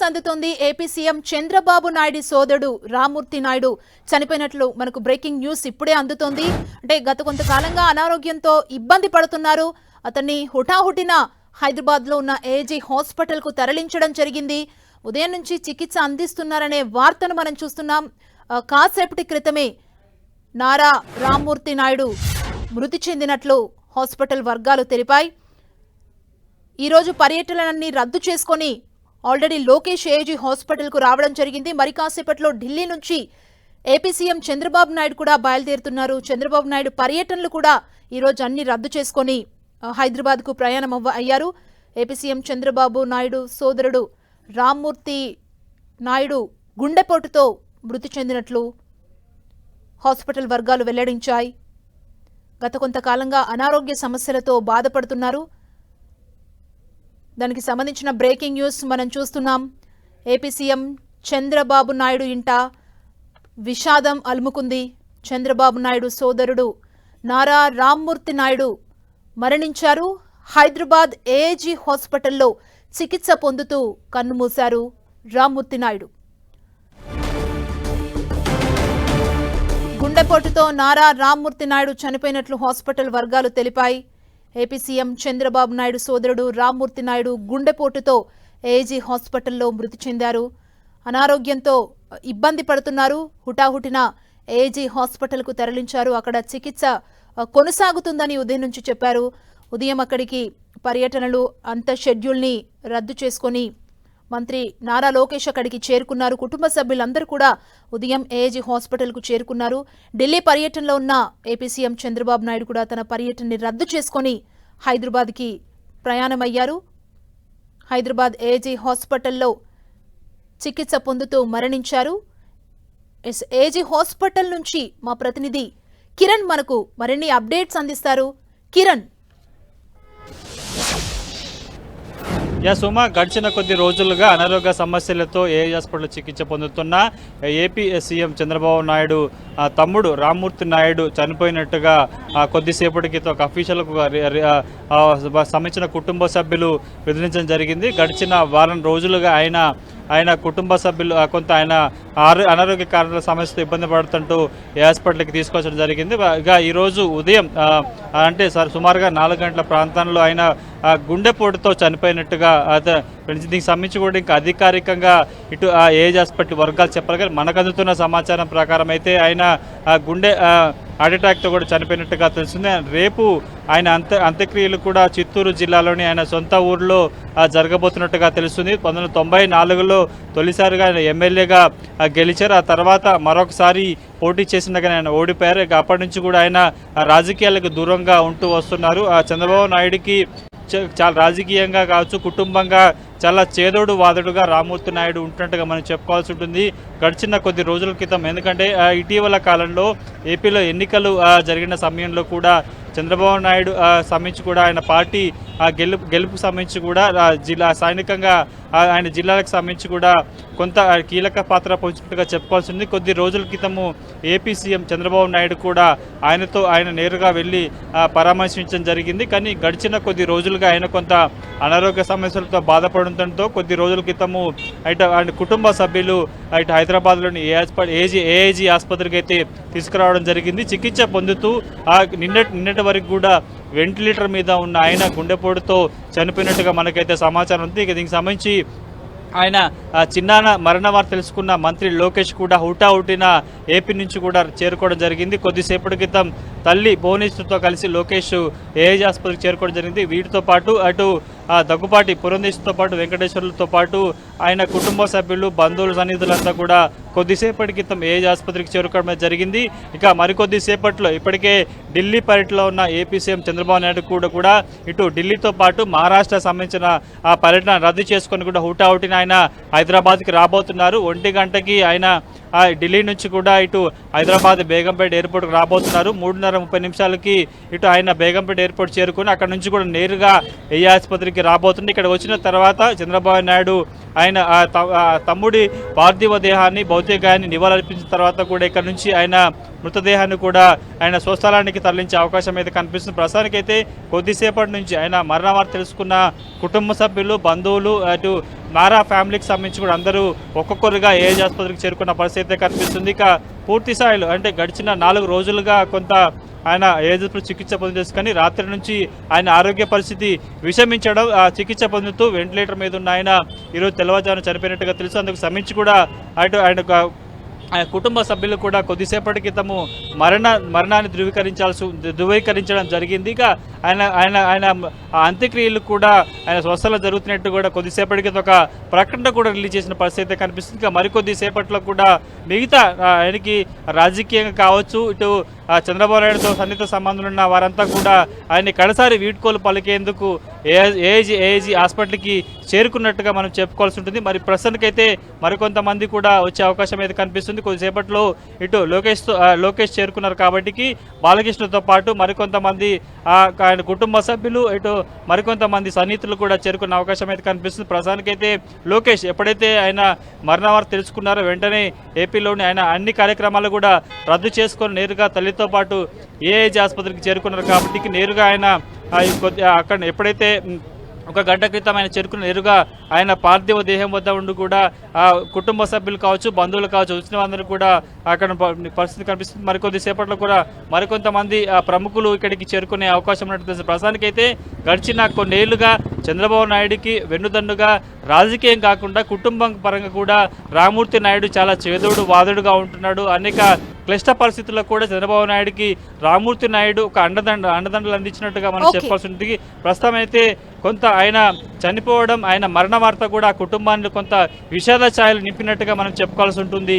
అందుతోంది. AP CM Chandrababu Naidu సోదరుడు రామ్మూర్తి నాయుడు చనిపోయినట్లు మనకు బ్రేకింగ్ న్యూస్ ఇప్పుడే అందుతోంది. అంటే గత కొంతకాలంగా అనారోగ్యంతో ఇబ్బంది పడుతున్నారు. అతన్ని హుటాహుటిన హైదరాబాద్ లో ఉన్న ఏజీ హాస్పిటల్ కు తరలించడం జరిగింది. ఉదయం నుంచి చికిత్స అందిస్తున్నారనే వార్తను మనం చూస్తున్నాం. కాసేపటి క్రితమే నారా రామ్మూర్తి నాయుడు మృతి చెందినట్లు హాస్పిటల్ వర్గాలు తెలిపాయి. ఈరోజు పర్యటనలన్నీ రద్దు చేసుకొని ఆల్రెడీ లోకేష్ ఏజీ హాస్పిటల్ కు రావడం జరిగింది. మరి కాసేపట్లో ఢిల్లీ నుంచి ఏపీ సీఎం చంద్రబాబు నాయుడు కూడా బయలుదేరుతున్నారు. చంద్రబాబు నాయుడు పర్యటనలు కూడా ఈరోజు అన్ని రద్దు చేసుకొని హైదరాబాద్ కు ప్రయాణం అయ్యారు. ఏపీ సీఎం చంద్రబాబు నాయుడు సోదరుడు రామ్మూర్తి నాయుడు గుండెపోటుతో మృతి చెందినట్లు హాస్పిటల్ వర్గాలు వెల్లడించాయి. గత కొంతకాలంగా అనారోగ్య సమస్యలతో బాధపడుతున్నారు. దానికి సంబంధించిన బ్రేకింగ్ న్యూస్ మనం చూస్తున్నాం. ఏపీ సీఎం చంద్రబాబు నాయుడు ఇంట విషాదం అలుముకుంది. చంద్రబాబు నాయుడు సోదరుడు నారా రామ్మూర్తి నాయుడు మరణించారు. హైదరాబాద్ ఏజీ హాస్పిటల్లో చికిత్స పొందుతూ కన్నుమూశారు రామ్మూర్తి నాయుడు. గుండెపోటుతో నారా రామ్మూర్తి నాయుడు చనిపోయినట్లు హాస్పిటల్ వర్గాలు తెలిపాయి. ఏపీ సీఎం చంద్రబాబు నాయుడు సోదరుడు రామ్మూర్తి నాయుడు గుండెపోటుతో ఏజీ హాస్పిటల్లో మృతి చెందారు. అనారోగ్యంతో ఇబ్బంది పడుతున్నారు. హుటాహుటిన ఏజీ హాస్పిటల్కు తరలించారు. అక్కడ చికిత్స కొనసాగుతుందని ఉదయం నుంచి చెప్పారు. ఉదయం అక్కడికి పర్యటనలు అంత షెడ్యూల్ని రద్దు చేసుకొని మంత్రి నారా లోకేష్ అక్కడికి చేరుకున్నారు. కుటుంబ సభ్యులందరూ కూడా ఉదయం ఏజీ హాస్పిటల్కు చేరుకున్నారు. ఢిల్లీ పర్యటనలో ఉన్న ఏపీ సీఎం చంద్రబాబు నాయుడు కూడా తన పర్యటనని రద్దు చేసుకొని హైదరాబాద్కి ప్రయాణమయ్యారు. హైదరాబాద్ ఏజీ హాస్పిటల్లో చికిత్స పొందుతూ మరణించారు. ఏజీ హాస్పిటల్ నుంచి మా ప్రతినిధి కిరణ్ మనకు మరిన్ని అప్డేట్స్ అందిస్తారు. కిరణ్. సుమ, గడిచిన కొద్ది రోజులుగా అనారోగ్య సమస్యలతో ఏజీ హాస్పిటల్ చికిత్స పొందుతున్న ఏపీ సీఎం చంద్రబాబు నాయుడు తమ్ముడు రామ్మూర్తి నాయుడు చనిపోయినట్టుగా కొద్దిసేపటి క్రితం ఒక అఫీషియల్కు సంబంధించిన కుటుంబ సభ్యులు బెదిరించడం జరిగింది. గడిచిన వారం రోజులుగా ఆయన కుటుంబ సభ్యులు కొంత ఆయన అనారోగ్య కారణాల సమస్యతో ఇబ్బంది పడుతుంటూ ఏ హాస్పిటల్కి తీసుకొచ్చడం జరిగింది. ఇక ఈరోజు ఉదయం అంటే సుమారుగా 4 గంటల ప్రాంతంలో ఆయన గుండెపోటుతో చనిపోయినట్టుగా దీనికి సంబంధించి కూడా ఇంకా అధికారికంగా ఇటు ఏజీ హాస్పిటల్ వర్గాలు చెప్పాలి. కానీ మనకు అందుతున్న సమాచారం ప్రకారం అయితే ఆయన గుండె హార్ట్ అటాక్తో కూడా చనిపోయినట్టుగా తెలుస్తుంది. రేపు ఆయన అంత్యక్రియలు కూడా చిత్తూరు జిల్లాలోని ఆయన సొంత ఊరిలో జరగబోతున్నట్టుగా తెలుస్తుంది. 1994లో తొలిసారిగా ఆయన ఎమ్మెల్యేగా గెలిచారు. ఆ తర్వాత మరొకసారి పోటీ చేసినగా ఆయన ఓడిపోయారు. ఇక అప్పటి నుంచి కూడా ఆయన రాజకీయాలకు దూరంగా ఉంటూ వస్తున్నారు. చంద్రబాబు నాయుడికి చాలా రాజకీయంగా కావచ్చు, కుటుంబంగా చాలా చేదోడు వాదడుగా రామ్మూర్తి నాయుడు ఉంటున్నట్టుగా మనం చెప్పుకోవాల్సి ఉంటుంది గడిచిన కొద్ది రోజుల క్రితం. ఎందుకంటే ఇటీవల కాలంలో ఏపీలో ఎన్నికలు జరిగిన సమయంలో కూడా చంద్రబాబు నాయుడు సంబంధించి కూడా ఆయన పార్టీ గెలుపు సంబంధించి కూడా స్థానికంగా ఆయన జిల్లాలకు సంబంధించి కూడా కొంత కీలక పాత్ర పోషించినట్టుగా చెప్పుకోవాల్సి ఉంది. కొద్ది రోజుల క్రితము ఏపీ సీఎం చంద్రబాబు నాయుడు కూడా ఆయన నేరుగా వెళ్ళి పరామర్శించడం జరిగింది. కానీ గడిచిన కొద్ది రోజులుగా ఆయన కొంత అనారోగ్య సమస్యలతో బాధపడడంతో కొద్ది రోజుల క్రితము ఆయన కుటుంబ సభ్యులు ఇటు హైదరాబాద్లోని ఏఐజీ ఆసుపత్రికి అయితే తీసుకురావడం జరిగింది. చికిత్స పొందుతూ నిన్నటి వరకు కూడా వెంటిలేటర్ మీద ఉన్న ఆయన గుండెపోటుతో చనిపోయినట్టుగా మనకైతే సమాచారం ఉంది. ఇక దీనికి సంబంధించి ఆయన చిన్నాన మరణ వార్త తెలుసుకున్న మంత్రి లోకేష్ కూడా హుటాహుటిన ఏపీ నుంచి కూడా చేరుకోవడం జరిగింది. కొద్దిసేపటి క్రితం తల్లి భువనేశ్వర్తో కలిసి లోకేష్ ఏఐజీ ఆసుపత్రికి చేరుకోవడం జరిగింది. వీటితో పాటు అటు దగ్గుపాటి పురంధేశ్వరితో పాటు వెంకటేశ్వర్లతో పాటు ఆయన కుటుంబ సభ్యులు, బంధువులు, సన్నిహితులంతా కూడా కొద్దిసేపటి క్రితం ఏఐజీ ఆసుపత్రికి చేరుకోవడం జరిగింది. ఇక మరికొద్దిసేపట్లో ఇప్పటికే ఢిల్లీ పర్యటనలో ఉన్న ఏపీ సీఎం చంద్రబాబు నాయుడు కూడా ఇటు ఢిల్లీతో పాటు మహారాష్ట్ర సంబంధించిన ఆ పర్యటన రద్దు చేసుకొని కూడా హుటాహుటిన ఆయన హైదరాబాద్కి రాబోతున్నారు. 1 గంటకి ఆయన ఢిల్లీ నుంచి కూడా ఇటు హైదరాబాద్ బేగంపేట ఎయిర్పోర్ట్కి రాబోతున్నారు. 3:30 నిమిషాలకి ఇటు ఆయన బేగంపేట ఎయిర్పోర్ట్ చేరుకుని అక్కడ నుంచి కూడా నేరుగా ఏఐజీ ఆసుపత్రికి రాబోతుంది. ఇక్కడ వచ్చిన తర్వాత చంద్రబాబు నాయుడు ఆయన తమ్ముడి పార్థివ దేహాన్ని భౌతికాయాన్ని నివాళులర్పించిన తర్వాత కూడా ఇక్కడ నుంచి ఆయన మృతదేహాన్ని కూడా ఆయన స్వస్థలానికి తరలించే అవకాశం అయితే కనిపిస్తుంది. ప్రస్తుతానికైతే కొద్దిసేపటి నుంచి ఆయన మరణ వార్త తెలుసుకున్న కుటుంబ సభ్యులు, బంధువులు, అటు లారా ఫ్యామిలీకి సంబంధించి కూడా అందరూ ఒక్కొక్కరుగా ఏజ్ ఆసుపత్రికి చేరుకున్న పరిస్థితి అయితే కనిపిస్తుంది. ఇక పూర్తి స్థాయిలో అంటే గడిచిన 4 రోజులుగా కొంత ఆయన ఏజ్లో చికిత్స పొందేసి కానీ రాత్రి నుంచి ఆయన ఆరోగ్య పరిస్థితి విషమించడం, చికిత్స పొందుతూ వెంటిలేటర్ మీద ఉన్న ఆయన ఈరోజు తెల్లవారుజామున చనిపోయినట్టుగా తెలుసు. అందుకు సంబంధించి కూడా ఆయన కుటుంబ సభ్యులు కూడా కొద్దిసేపటి క్రితము మరణాన్ని ధృవీకరించడం జరిగింది. ఇక ఆయన అంత్యక్రియలు కూడా ఆయన స్వస్థలో జరుగుతున్నట్టు కూడా కొద్దిసేపటి క్రితం ఒక ప్రకటన కూడా రిలీజ్ చేసిన పరిస్థితి కనిపిస్తుంది. ఇక మరికొద్ది సేపట్లో కూడా మిగతా ఆయనకి రాజకీయంగా కావచ్చు, ఇటు చంద్రబాబు నాయుడుతో సన్నిహిత సంబంధాలు ఉన్న వారంతా కూడా ఆయన్ని కడసారి వీడ్కోలు పలికేందుకు ఏఐజీ హాస్పిటల్కి చేరుకున్నట్టుగా మనం చెప్పుకోవాల్సి ఉంటుంది. మరి ప్రస్తుతానికైతే మరికొంతమంది కూడా వచ్చే అవకాశం అయితే కనిపిస్తుంది. కొద్దిసేపట్లో ఇటు లోకేష్ చేరుకున్నారు కాబట్టి బాలకృష్ణతో పాటు మరికొంతమంది ఆయన కుటుంబ సభ్యులు, ఇటు మరికొంతమంది సన్నిహితులు కూడా చేరుకున్న అవకాశం అయితే కనిపిస్తుంది. ప్రస్తుతానికైతే లోకేష్ ఎప్పుడైతే ఆయన మరణ వార్త తెలుసుకున్నారో వెంటనే ఏపీలోని ఆయన అన్ని కార్యక్రమాలు కూడా రద్దు చేసుకొని నేరుగా తల్లితో పాటు ఏఐజీ ఆసుపత్రికి చేరుకున్నారు కాబట్టి నేరుగా ఆయన అక్కడ ఎప్పుడైతే ఒక గంట క్రితం ఆయన చేరుకున్న నేరుగా ఆయన పార్థివ దేహం వద్ద ఉండి కూడా కుటుంబ సభ్యులు కావచ్చు, బంధువులు కావచ్చు, వచ్చిన వాళ్ళందరూ కూడా అక్కడ పరిస్థితి కనిపిస్తుంది. మరికొద్ది సేపట్లో కూడా మరికొంతమంది ప్రముఖులు ఇక్కడికి చేరుకునే అవకాశం ఉన్నట్టు తెలుసు. ప్రస్తుతానికైతే గడిచిన కొన్నేళ్లుగా చంద్రబాబు నాయుడుకి వెన్నుదన్నుగా రాజకీయం కాకుండా కుటుంబం పరంగా కూడా రామూర్తి నాయుడు చాలా చేదోడు వాదుడుగా ఉంటున్నాడు. అనేక క్లిష్ట పరిస్థితుల్లో కూడా చంద్రబాబు నాయుడుకి రామూర్తి నాయుడు ఒక అండదండలు అందించినట్టుగా మనం చెప్పాల్సి ఉంటుంది. ప్రస్తుతం అయితే కొంత ఆయన చనిపోవడం, ఆయన మరణ వార్త కూడా ఆ కుటుంబాన్ని కొంత విషాద ఛాయలు నింపినట్టుగా మనం చెప్పుకోవాల్సి ఉంటుంది.